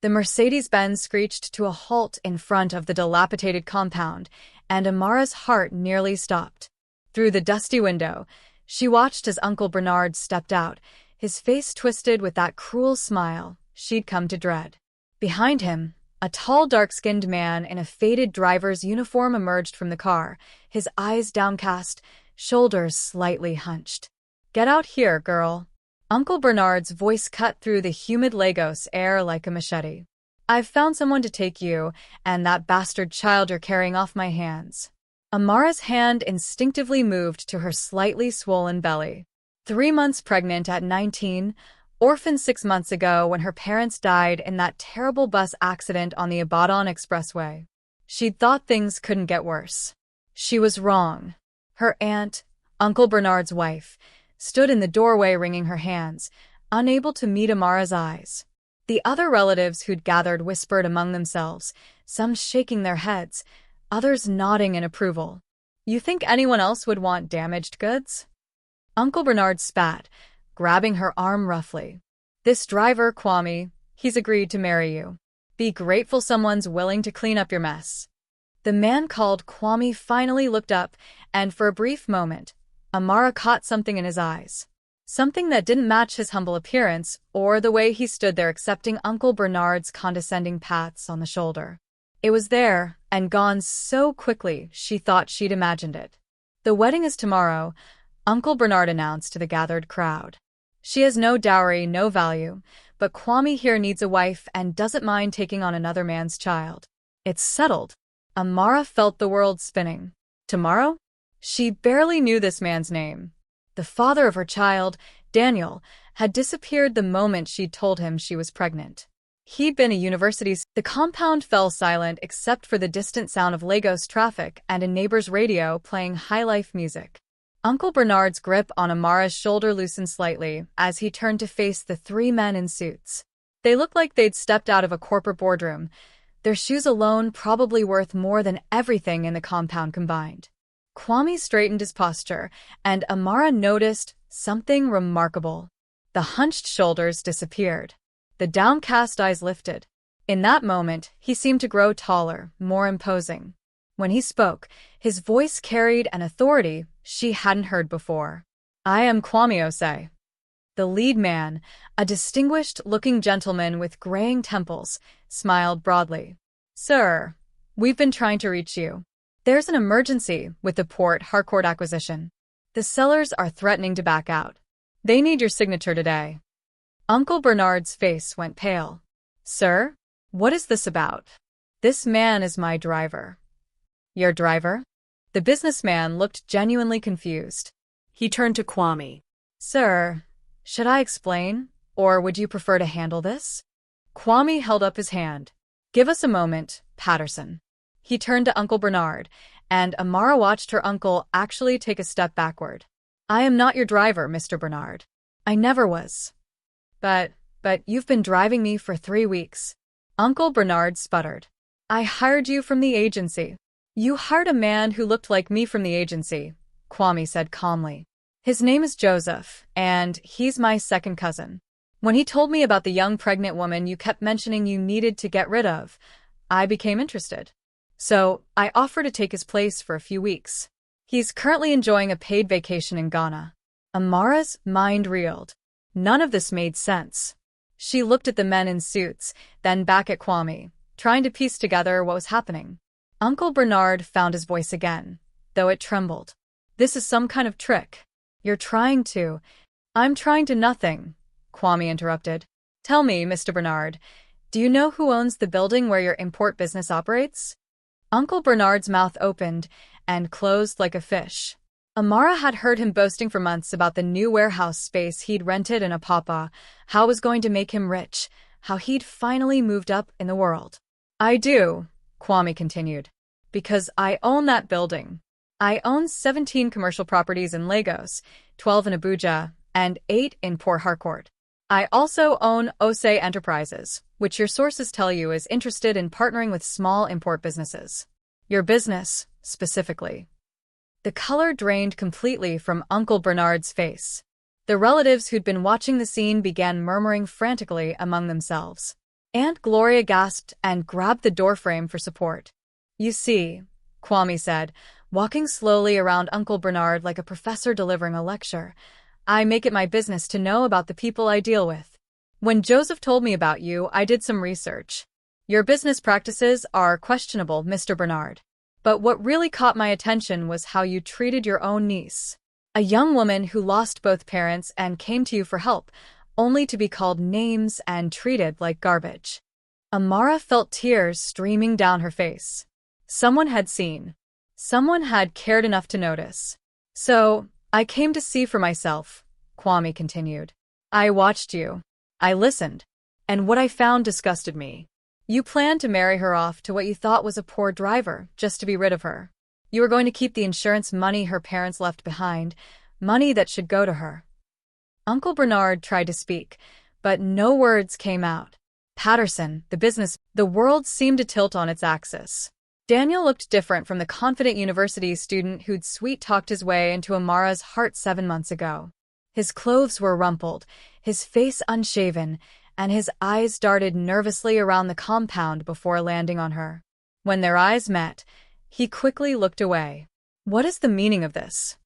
The Mercedes-Benz screeched to a halt in front of the dilapidated compound, and Amara's heart nearly stopped. Through the dusty window, she watched as Uncle Bernard stepped out, his face twisted with that cruel smile she'd come to dread. Behind him, a tall, dark-skinned man in a faded driver's uniform emerged from the car, his eyes downcast, shoulders slightly hunched. "Get out here, girl." Uncle Bernard's voice cut through the humid Lagos air like a machete. "I've found someone to take you and that bastard child you're carrying off my hands." Amara's hand instinctively moved to her slightly swollen belly. 3 months pregnant at 19, orphaned 6 months ago when her parents died in that terrible bus accident on the Ibadan Expressway. She'd thought things couldn't get worse. She was wrong. Her aunt, Uncle Bernard's wife, stood in the doorway wringing her hands, unable to meet Amara's eyes. The other relatives who'd gathered whispered among themselves, some shaking their heads, others nodding in approval. "You think anyone else would want damaged goods?" Uncle Bernard spat, grabbing her arm roughly. "This driver, Kwame, he's agreed to marry you. Be grateful someone's willing to clean up your mess." The man called Kwame finally looked up, and for a brief moment, Amara caught something in his eyes. Something that didn't match his humble appearance or the way he stood there accepting Uncle Bernard's condescending pats on the shoulder. It was there, and gone so quickly she thought she'd imagined it. "The wedding is tomorrow," Uncle Bernard announced to the gathered crowd. "She has no dowry, no value, but Kwame here needs a wife and doesn't mind taking on another man's child. It's settled." Amara felt the world spinning. Tomorrow? She barely knew this man's name. The father of her child, Daniel, had disappeared the moment she'd told him she was pregnant. He'd been a university. The compound fell silent except for the distant sound of Lagos traffic and a neighbor's radio playing high-life music. Uncle Bernard's grip on Amara's shoulder loosened slightly as he turned to face the 3 men in suits. They looked like they'd stepped out of a corporate boardroom, their shoes alone probably worth more than everything in the compound combined. Kwame straightened his posture, and Amara noticed something remarkable. The hunched shoulders disappeared. The downcast eyes lifted. In that moment, he seemed to grow taller, more imposing. When he spoke, his voice carried an authority she hadn't heard before. "I am Kwame Osei." The lead man, a distinguished-looking gentleman with graying temples, smiled broadly. "Sir, we've been trying to reach you. There's an emergency with the Port Harcourt acquisition. The sellers are threatening to back out. They need your signature today." Uncle Bernard's face went pale. "Sir, what is this about?" "This man is my driver." "Your driver?" The businessman looked genuinely confused. He turned to Kwame. "Sir, should I explain, or would you prefer to handle this?" Kwame held up his hand. "Give us a moment, Patterson." He turned to Uncle Bernard, and Amara watched her uncle actually take a step backward. "I am not your driver, Mr. Bernard. I never was. But you've been driving me for 3 weeks." Uncle Bernard sputtered. "I hired you from the agency." "You hired a man who looked like me from the agency," Kwame said calmly. "His name is Joseph, and he's my second cousin. When he told me about the young pregnant woman you kept mentioning you needed to get rid of, I became interested. So I offered to take his place for a few weeks. He's currently enjoying a paid vacation in Ghana." Amara's mind reeled. None of this made sense. She looked at the men in suits, then back at Kwame, trying to piece together what was happening. Uncle Bernard found his voice again, though it trembled. "This is some kind of trick. You're trying to—" "I'm trying to nothing," Kwame interrupted. "Tell me, Mr. Bernard, do you know who owns the building where your import business operates?" Uncle Bernard's mouth opened and closed like a fish. Amara had heard him boasting for months about the new warehouse space he'd rented in Apapa, how it was going to make him rich, how he'd finally moved up in the world. "I do," Kwame continued, "because I own that building. I own 17 commercial properties in Lagos, 12 in Abuja, and 8 in Port Harcourt. I also own Osei Enterprises, which your sources tell you is interested in partnering with small import businesses. Your business, specifically." The color drained completely from Uncle Bernard's face. The relatives who'd been watching the scene began murmuring frantically among themselves. Aunt Gloria gasped and grabbed the doorframe for support. You see, Kwame said, walking slowly around Uncle Bernard like a professor delivering a lecture, I make it my business to know about the people I deal with. When Joseph told me about you, I did some research. Your business practices are questionable, Mr. Bernard. But what really caught my attention was how you treated your own niece. A young woman who lost both parents and came to you for help, only to be called names and treated like garbage. Amara felt tears streaming down her face. Someone had seen. Someone had cared enough to notice. So, I came to see for myself, Kwame continued. I watched you. I listened. And what I found disgusted me. You planned to marry her off to what you thought was a poor driver, just to be rid of her. You were going to keep the insurance money her parents left behind, money that should go to her. Uncle Bernard tried to speak, but no words came out. Patterson, the world seemed to tilt on its axis. Daniel looked different from the confident university student who'd sweet-talked his way into Amara's heart 7 months ago. His clothes were rumpled, his face unshaven, and his eyes darted nervously around the compound before landing on her. When their eyes met, he quickly looked away. What is the meaning of this?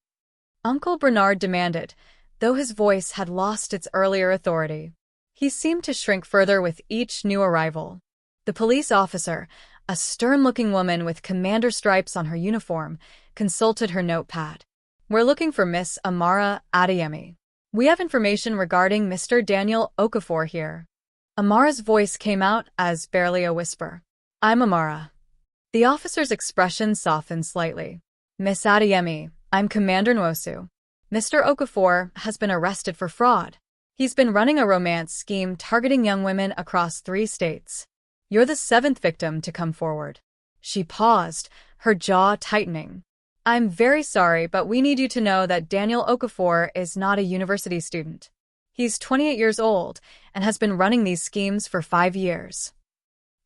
Uncle Bernard demanded, though his voice had lost its earlier authority. He seemed to shrink further with each new arrival. The police officer, a stern-looking woman with commander stripes on her uniform, consulted her notepad. We're looking for Miss Amara Adeyemi. We have information regarding Mr. Daniel Okafor here. Amara's voice came out as barely a whisper. I'm Amara. The officer's expression softened slightly. Miss Adeyemi, I'm Commander Nwosu. Mr. Okafor has been arrested for fraud. He's been running a romance scheme targeting young women across 3 states. You're the 7th victim to come forward. She paused, her jaw tightening. I'm very sorry, but we need you to know that Daniel Okafor is not a university student. He's 28 years old and has been running these schemes for 5 years.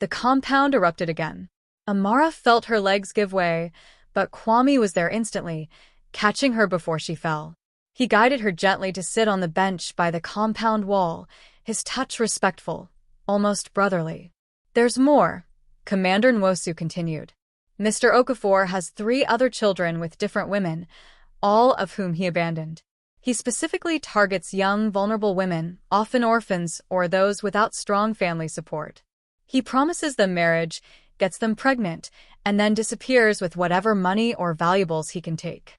The compound erupted again. Amara felt her legs give way, but Kwame was there instantly, catching her before she fell. He guided her gently to sit on the bench by the compound wall, his touch respectful, almost brotherly. There's more, Commander Nwosu continued. Mr. Okafor has 3 other children with different women, all of whom he abandoned. He specifically targets young, vulnerable women, often orphans or those without strong family support. He promises them marriage, gets them pregnant, and then disappears with whatever money or valuables he can take.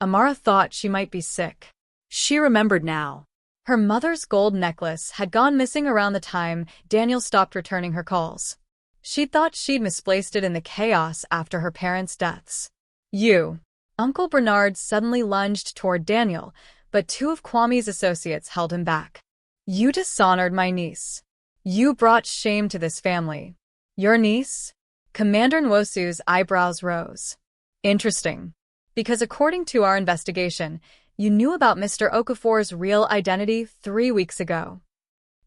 Amara thought she might be sick. She remembered now. Her mother's gold necklace had gone missing around the time Daniel stopped returning her calls. She thought she'd misplaced it in the chaos after her parents' deaths. You. Uncle Bernard suddenly lunged toward Daniel, but 2 of Kwame's associates held him back. You dishonored my niece. You brought shame to this family. Your niece? Commander Nwosu's eyebrows rose. Interesting. Because according to our investigation, you knew about Mr. Okafor's real identity 3 weeks ago.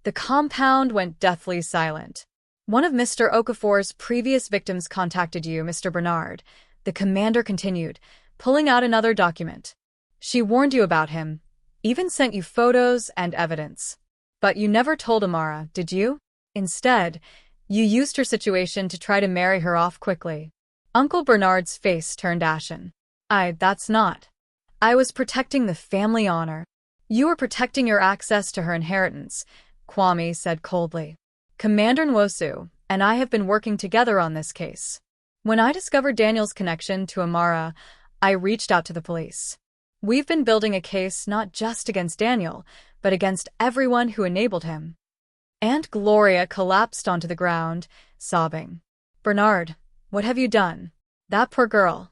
The compound went deathly silent. One of Mr. Okafor's previous victims contacted you, Mr. Bernard, the commander continued, pulling out another document. She warned you about him, even sent you photos and evidence. But you never told Amara, did you? Instead, you used her situation to try to marry her off quickly. Uncle Bernard's face turned ashen. That's not. I was protecting the family honor. You were protecting your access to her inheritance, Kwame said coldly. Commander Nwosu and I have been working together on this case. When I discovered Daniel's connection to Amara, I reached out to the police. We've been building a case not just against Daniel, but against everyone who enabled him. Aunt Gloria collapsed onto the ground, sobbing. Bernard, what have you done? That poor girl.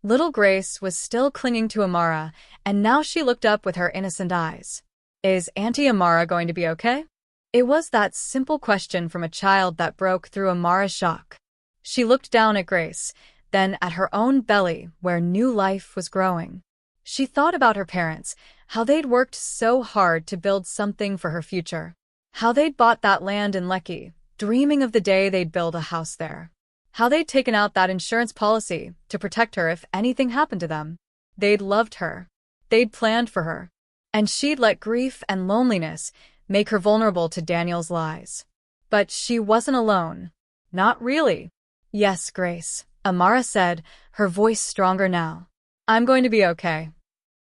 Little Grace was still clinging to Amara, and now she looked up with her innocent eyes. Is Auntie Amara going to be okay? It was that simple question from a child that broke through Amara's shock. She looked down at Grace, then at her own belly where new life was growing. She thought about her parents, how they'd worked so hard to build something for her future. How they'd bought that land in Lekki, dreaming of the day they'd build a house there. How they'd taken out that insurance policy to protect her if anything happened to them. They'd loved her. They'd planned for her. And she'd let grief and loneliness make her vulnerable to Daniel's lies. But she wasn't alone. Not really. Yes, Grace, Amara said, her voice stronger now. I'm going to be okay.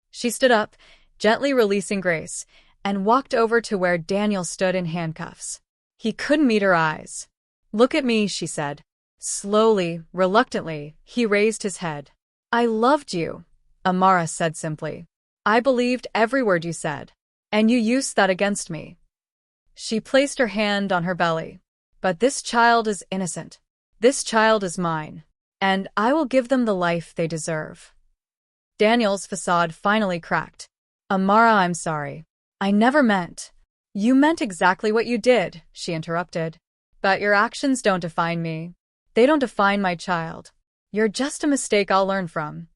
She stood up, gently releasing Grace, and walked over to where Daniel stood in handcuffs. He couldn't meet her eyes. Look at me, she said. Slowly, reluctantly, he raised his head. I loved you, Amara said simply. I believed every word you said. And you used that against me. She placed her hand on her belly. But this child is innocent. This child is mine. And I will give them the life they deserve. Daniel's facade finally cracked. Amara, I'm sorry. I never meant. You meant exactly what you did, she interrupted. But your actions don't define me. They don't define my child. You're just a mistake I'll learn from.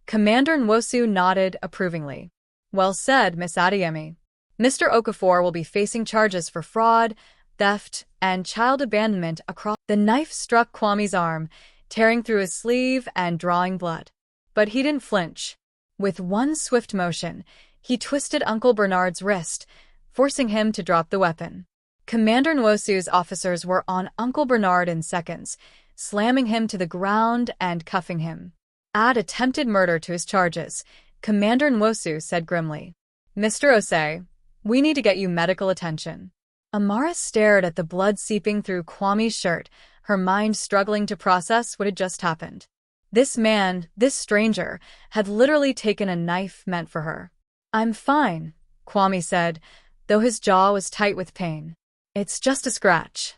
Commander Nwosu nodded approvingly. Well said, Miss Adeyemi. Mr. Okafor will be facing charges for fraud, theft, and child abandonment across. The knife struck Kwame's arm, tearing through his sleeve and drawing blood. But he didn't flinch. With one swift motion, he twisted Uncle Bernard's wrist, forcing him to drop the weapon. Commander Nwosu's officers were on Uncle Bernard in seconds, slamming him to the ground and cuffing him. Add attempted murder to his charges, Commander Nwosu said grimly. Mr. Osei, we need to get you medical attention. Amara stared at the blood seeping through Kwame's shirt, her mind struggling to process what had just happened. This man, this stranger, had literally taken a knife meant for her. I'm fine, Kwame said, though his jaw was tight with pain. It's just a scratch.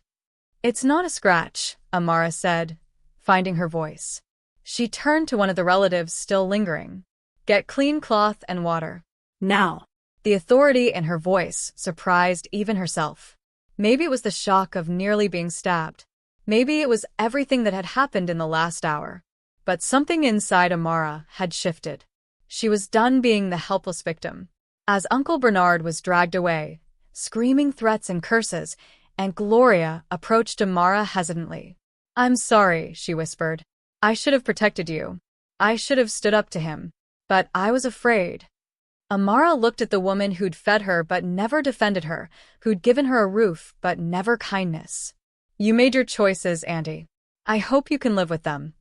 It's not a scratch, Amara said, finding her voice. She turned to one of the relatives still lingering. Get clean cloth and water. Now. The authority in her voice surprised even herself. Maybe it was the shock of nearly being stabbed. Maybe it was everything that had happened in the last hour. But something inside Amara had shifted. She was done being the helpless victim. As Uncle Bernard was dragged away, screaming threats and curses, and Gloria approached Amara hesitantly. I'm sorry, she whispered. I should have protected you. I should have stood up to him. But I was afraid. Amara looked at the woman who'd fed her but never defended her, who'd given her a roof but never kindness. You made your choices, Auntie. I hope you can live with them.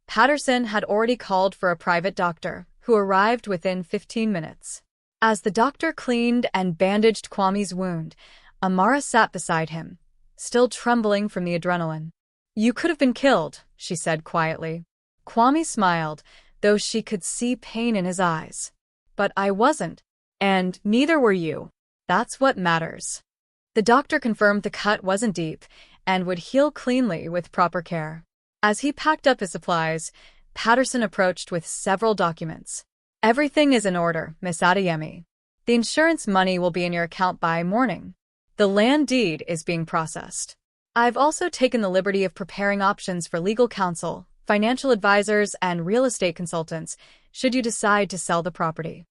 Patterson had already called for a private doctor, who arrived within 15 minutes. As the doctor cleaned and bandaged Kwame's wound, Amara sat beside him, still trembling from the adrenaline. You could have been killed, she said quietly. Kwame smiled, though she could see pain in his eyes. But I wasn't. And neither were you. That's what matters. The doctor confirmed the cut wasn't deep and would heal cleanly with proper care. As he packed up his supplies, Patterson approached with several documents. Everything is in order, Miss Adeyemi. The insurance money will be in your account by morning. The land deed is being processed. I've also taken the liberty of preparing options for legal counsel, financial advisors, and real estate consultants, should you decide to sell the property.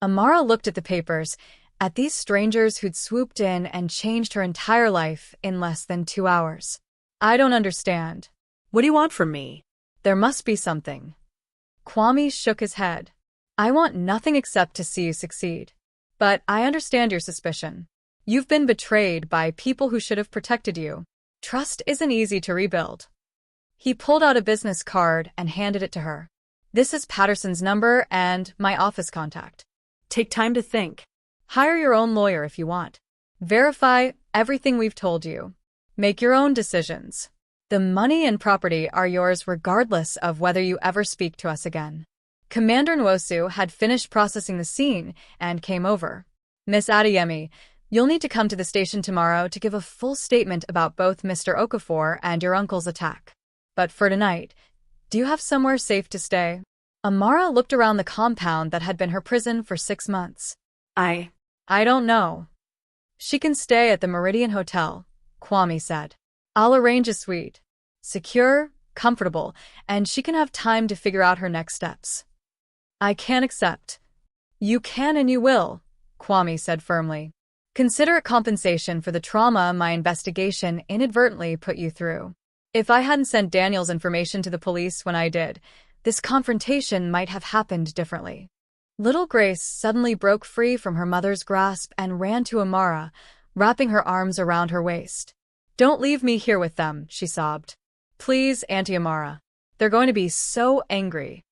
Amara looked at the papers, at these strangers who'd swooped in and changed her entire life in less than 2 hours. I don't understand. What do you want from me? There must be something. Kwame shook his head. I want nothing except to see you succeed. But I understand your suspicion. You've been betrayed by people who should have protected you. Trust isn't easy to rebuild. He pulled out a business card and handed it to her. This is Patterson's number and my office contact. Take time to think. Hire your own lawyer if you want. Verify everything we've told you. Make your own decisions. The money and property are yours regardless of whether you ever speak to us again. Commander Nwosu had finished processing the scene and came over. Miss Adeyemi, you'll need to come to the station tomorrow to give a full statement about both Mr. Okafor and your uncle's attack. But for tonight, do you have somewhere safe to stay? Amara looked around the compound that had been her prison for 6 months. I don't know. She can stay at the Meridian Hotel, Kwame said. I'll arrange a suite. Secure, comfortable, and she can have time to figure out her next steps. I can't accept. You can and you will, Kwame said firmly. Consider it compensation for the trauma my investigation inadvertently put you through. If I hadn't sent Daniel's information to the police when I did, this confrontation might have happened differently. Little Grace suddenly broke free from her mother's grasp and ran to Amara, wrapping her arms around her waist. Don't leave me here with them, she sobbed. Please, Auntie Amara. They're going to be so angry.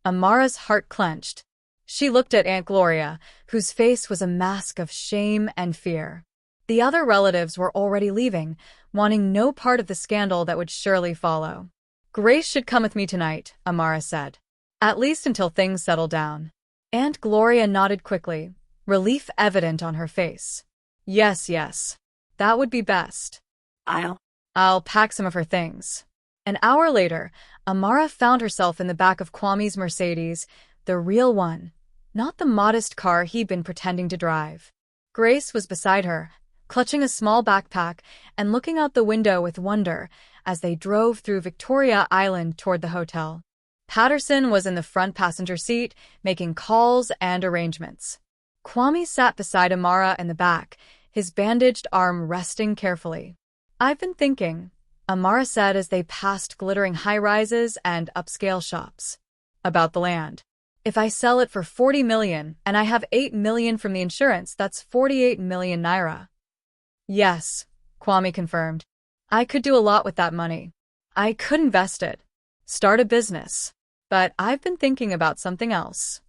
Amara's heart clenched. She looked at Aunt Gloria, whose face was a mask of shame and fear. The other relatives were already leaving, wanting no part of the scandal that would surely follow. Grace should come with me tonight, Amara said. At least until things settle down. Aunt Gloria nodded quickly, relief evident on her face. Yes, yes. That would be best. I'll pack some of her things. An hour later, Amara found herself in the back of Kwame's Mercedes, the real one, not the modest car he'd been pretending to drive. Grace was beside her, clutching a small backpack and looking out the window with wonder as they drove through Victoria Island toward the hotel. Patterson was in the front passenger seat, making calls and arrangements. Kwame sat beside Amara in the back, his bandaged arm resting carefully. I've been thinking, Amara said as they passed glittering high-rises and upscale shops. About the land. If I sell it for 40 million and I have 8 million from the insurance, that's 48 million naira. Yes, Kwame confirmed. I could do a lot with that money. I could invest it. Start a business. But I've been thinking about something else.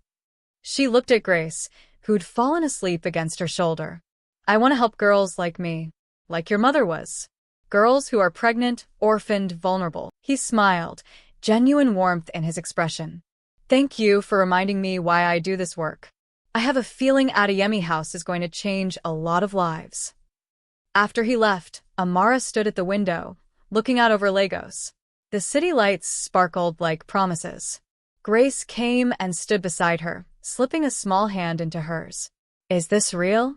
She looked at Grace, who'd fallen asleep against her shoulder. I want to help girls like me, like your mother was. Girls who are pregnant, orphaned, vulnerable. He smiled, genuine warmth in his expression. Thank you for reminding me why I do this work. I have a feeling Adeyemi House is going to change a lot of lives. After he left, Amara stood at the window, looking out over Lagos. The city lights sparkled like promises. Grace came and stood beside her, slipping a small hand into hers. Is this real?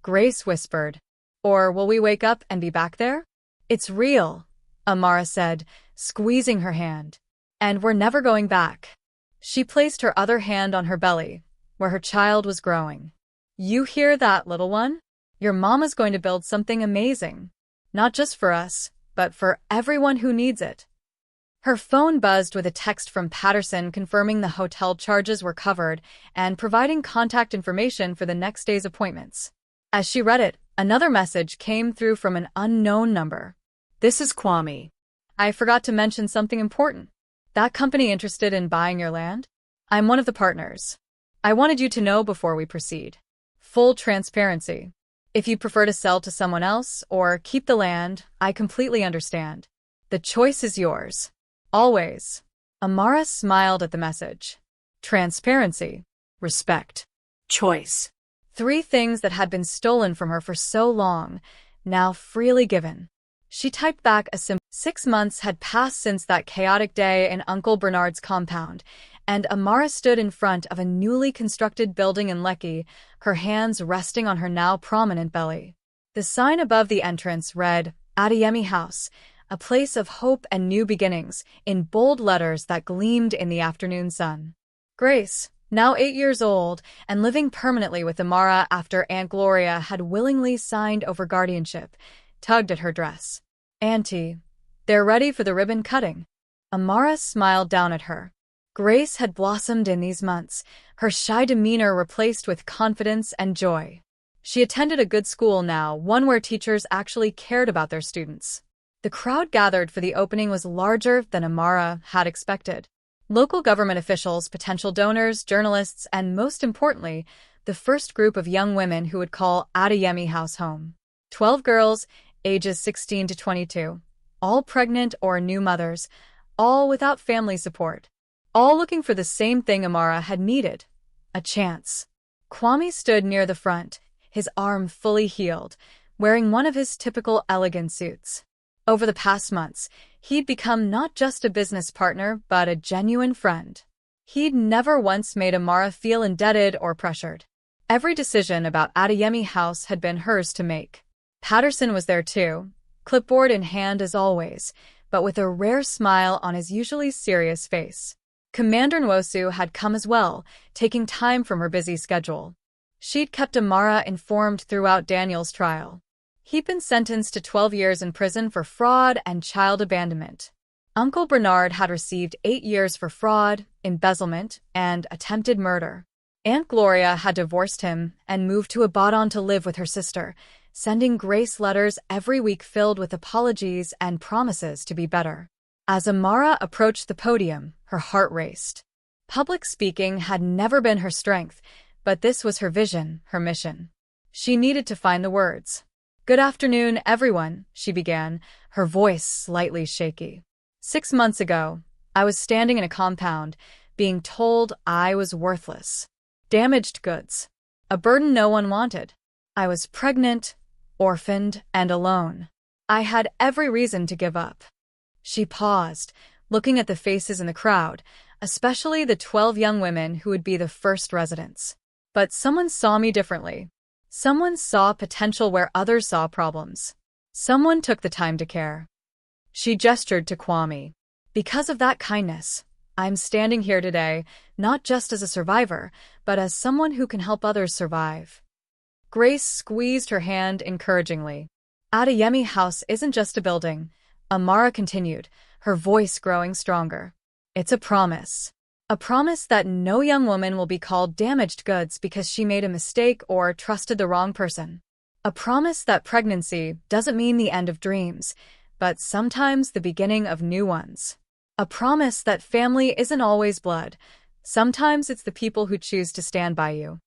Grace whispered. Or will we wake up and be back there? It's real, Amara said, squeezing her hand. And we're never going back. She placed her other hand on her belly, where her child was growing. You hear that, little one? Your mama's going to build something amazing. Not just for us, but for everyone who needs it. Her phone buzzed with a text from Patterson confirming the hotel charges were covered and providing contact information for the next day's appointments. As she read it, another message came through from an unknown number. This is Kwame. I forgot to mention something important. That company interested in buying your land? I'm one of the partners. I wanted you to know before we proceed. Full transparency. If you prefer to sell to someone else or keep the land, I completely understand. The choice is yours. Always. Amara smiled at the message. Transparency. Respect. Choice. 3 things that had been stolen from her for so long, now freely given. She typed back a simple 6 months had passed since that chaotic day in Uncle Bernard's compound, and Amara stood in front of a newly constructed building in Lekki, her hands resting on her now prominent belly. The sign above the entrance read, Adeyemi House, a place of hope and new beginnings, in bold letters that gleamed in the afternoon sun. Grace, now 8 years old and living permanently with Amara after Aunt Gloria had willingly signed over guardianship, tugged at her dress. Auntie, they're ready for the ribbon cutting. Amara smiled down at her. Grace had blossomed in these months, her shy demeanor replaced with confidence and joy. She attended a good school now, one where teachers actually cared about their students. The crowd gathered for the opening was larger than Amara had expected. Local government officials, potential donors, journalists, and most importantly, the first group of young women who would call Adeyemi House home. 12 girls, ages 16 to 22, all pregnant or new mothers, all without family support. All looking for the same thing Amara had needed, a chance. Kwame stood near the front, his arm fully healed, wearing one of his typical elegant suits. Over the past months, he'd become not just a business partner, but a genuine friend. He'd never once made Amara feel indebted or pressured. Every decision about Adeyemi House had been hers to make. Patterson was there too, clipboard in hand as always, but with a rare smile on his usually serious face. Commander Nwosu had come as well, taking time from her busy schedule. She'd kept Amara informed throughout Daniel's trial. He'd been sentenced to 12 years in prison for fraud and child abandonment. Uncle Bernard had received 8 years for fraud, embezzlement, and attempted murder. Aunt Gloria had divorced him and moved to Ibadan to live with her sister, sending Grace letters every week filled with apologies and promises to be better. As Amara approached the podium, her heart raced. Public speaking had never been her strength, but this was her vision, her mission. She needed to find the words. "Good afternoon, everyone," she began, her voice slightly shaky. 6 months ago, I was standing in a compound, being told I was worthless. Damaged goods. A burden no one wanted. I was pregnant, orphaned, and alone. I had every reason to give up. She paused, looking at the faces in the crowd, especially the 12 young women who would be the first residents. But someone saw me differently. Someone saw potential where others saw problems. Someone took the time to care. She gestured to Kwame. Because of that kindness, I'm standing here today, not just as a survivor, but as someone who can help others survive. Grace squeezed her hand encouragingly. Adeyemi House isn't just a building, Amara continued, her voice growing stronger. It's a promise. A promise that no young woman will be called damaged goods because she made a mistake or trusted the wrong person. A promise that pregnancy doesn't mean the end of dreams, but sometimes the beginning of new ones. A promise that family isn't always blood. Sometimes it's the people who choose to stand by you.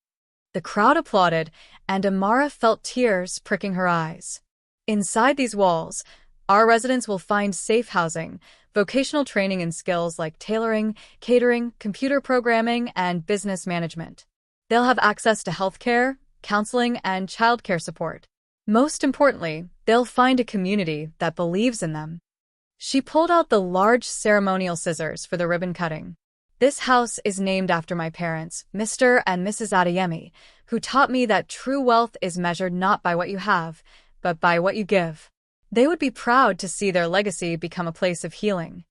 The crowd applauded, and Amara felt tears pricking her eyes. Inside these walls, our residents will find safe housing, vocational training in skills like tailoring, catering, computer programming, and business management. They'll have access to healthcare, counseling, and childcare support. Most importantly, they'll find a community that believes in them. She pulled out the large ceremonial scissors for the ribbon cutting. This house is named after my parents, Mr. and Mrs. Adeyemi, who taught me that true wealth is measured not by what you have, but by what you give. They would be proud to see their legacy become a place of healing.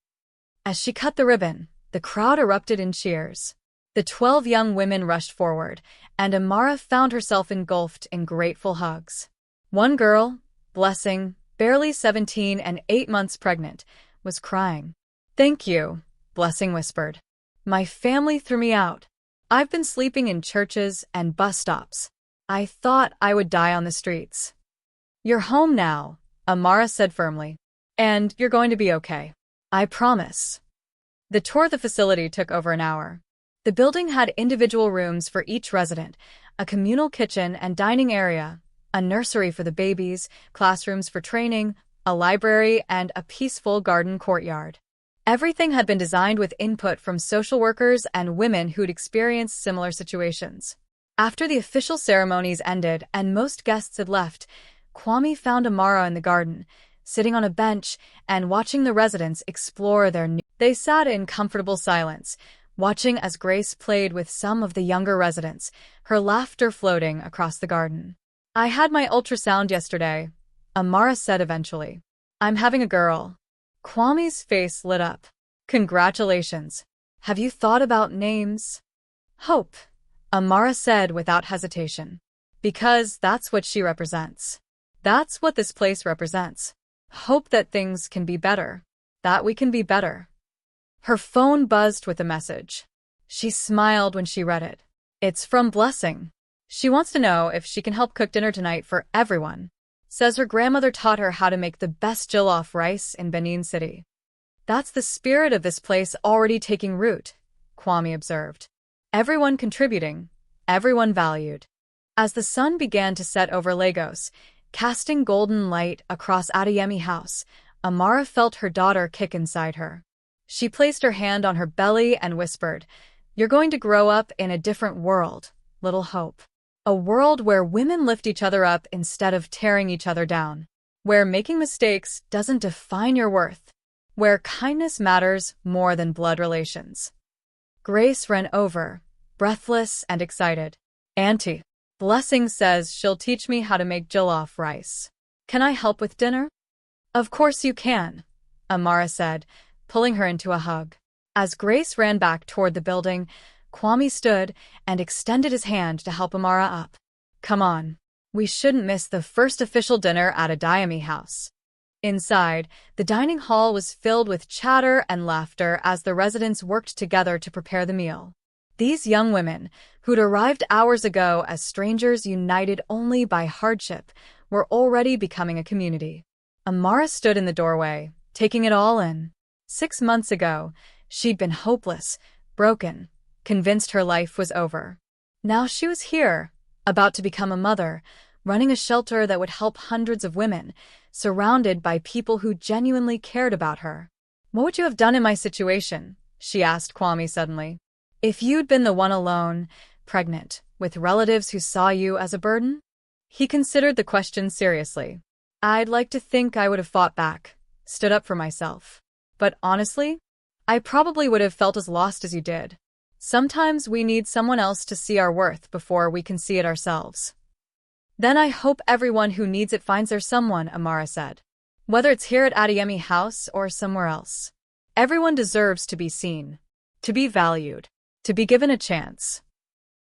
As she cut the ribbon, the crowd erupted in cheers. The 12 young women rushed forward, and Amara found herself engulfed in grateful hugs. One girl, Blessing, barely 17 and 8 months pregnant, was crying. "Thank you," Blessing whispered. "My family threw me out. I've been sleeping in churches and bus stops. I thought I would die on the streets." "You're home now," Amara said firmly. "And you're going to be okay. I promise." The tour of the facility took over an hour. The building had individual rooms for each resident, a communal kitchen and dining area, a nursery for the babies, classrooms for training, a library, and a peaceful garden courtyard. Everything had been designed with input from social workers and women who'd experienced similar situations. After the official ceremonies ended and most guests had left, Kwame found Amara in the garden, sitting on a bench and watching the residents explore their new. They sat in comfortable silence, watching as Grace played with some of the younger residents, her laughter floating across the garden. "I had my ultrasound yesterday," Amara said eventually. "I'm having a girl." Kwame's face lit up. "Congratulations. Have you thought about names?" "Hope," Amara said without hesitation. "Because that's what she represents. That's what this place represents. Hope that things can be better. That we can be better." Her phone buzzed with a message. She smiled when she read it. It's from Blessing. She wants to know if she can help cook dinner tonight for everyone. Says her grandmother taught her how to make the best jollof rice in Benin City. "That's the spirit of this place already taking root," Kwame observed. Everyone contributing, everyone valued. As the sun began to set over Lagos, casting golden light across Adeyemi House, Amara felt her daughter kick inside her. She placed her hand on her belly and whispered, "You're going to grow up in a different world, little Hope. A world where women lift each other up instead of tearing each other down. Where making mistakes doesn't define your worth. Where kindness matters more than blood relations." Grace ran over, breathless and excited. "Auntie, Blessing says she'll teach me how to make jollof rice. Can I help with dinner?" "Of course you can," Amara said, pulling her into a hug. As Grace ran back toward the building, Kwame stood and extended his hand to help Amara up. "Come on. We shouldn't miss the first official dinner at Adeyemi House." Inside, the dining hall was filled with chatter and laughter as the residents worked together to prepare the meal. These young women, who'd arrived hours ago as strangers united only by hardship, were already becoming a community. Amara stood in the doorway, taking it all in. 6 months ago, she'd been hopeless, broken, convinced her life was over. Now she was here, about to become a mother, running a shelter that would help hundreds of women, surrounded by people who genuinely cared about her. "What would you have done in my situation?" she asked Kwame suddenly. "If you'd been the one alone, pregnant, with relatives who saw you as a burden?" He considered the question seriously. "I'd like to think I would have fought back, stood up for myself. But honestly, I probably would have felt as lost as you did. Sometimes we need someone else to see our worth before we can see it ourselves." "Then I hope everyone who needs it finds their someone," Amara said. "Whether it's here at Adeyemi House or somewhere else. Everyone deserves to be seen, to be valued, to be given a chance."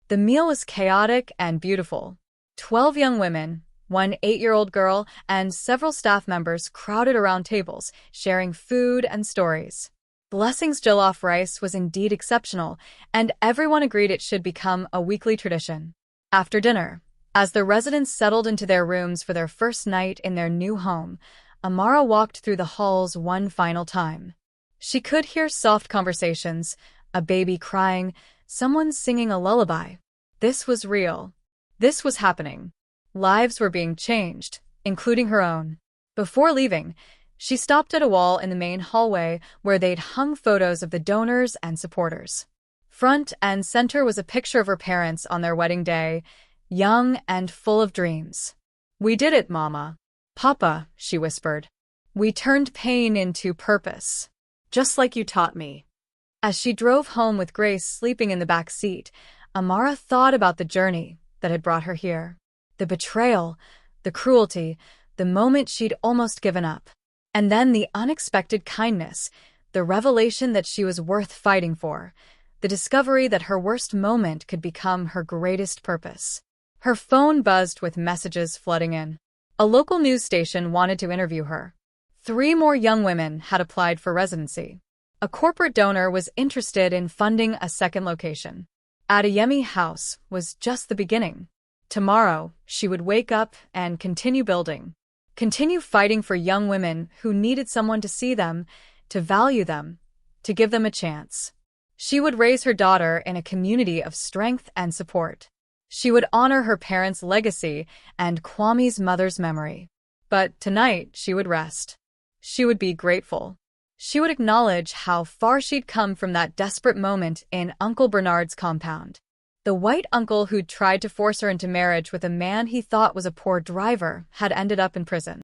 The meal was chaotic and beautiful. 12 young women, one 8-year-old girl, and several staff members crowded around tables, sharing food and stories. Blessing's jollof rice was indeed exceptional, and everyone agreed it should become a weekly tradition. After dinner, as the residents settled into their rooms for their first night in their new home, Amara walked through the halls one final time. She could hear soft conversations, a baby crying, someone singing a lullaby. This was real. This was happening. Lives were being changed, including her own. Before leaving, she stopped at a wall in the main hallway where they'd hung photos of the donors and supporters. Front and center was a picture of her parents on their wedding day, young and full of dreams. "We did it, Mama. Papa," she whispered. "We turned pain into purpose. Just like you taught me." As she drove home with Grace sleeping in the back seat, Amara thought about the journey that had brought her here. The betrayal, the cruelty, the moment she'd almost given up. And then the unexpected kindness, the revelation that she was worth fighting for, the discovery that her worst moment could become her greatest purpose. Her phone buzzed with messages flooding in. A local news station wanted to interview her. 3 more young women had applied for residency. A corporate donor was interested in funding a second location. Adeyemi House was just the beginning. Tomorrow, she would wake up and continue building. Continue fighting for young women who needed someone to see them, to value them, to give them a chance. She would raise her daughter in a community of strength and support. She would honor her parents' legacy and Kwame's mother's memory. But tonight, she would rest. She would be grateful. She would acknowledge how far she'd come from that desperate moment in Uncle Bernard's compound. The white uncle who'd tried to force her into marriage with a man he thought was a poor driver had ended up in prison.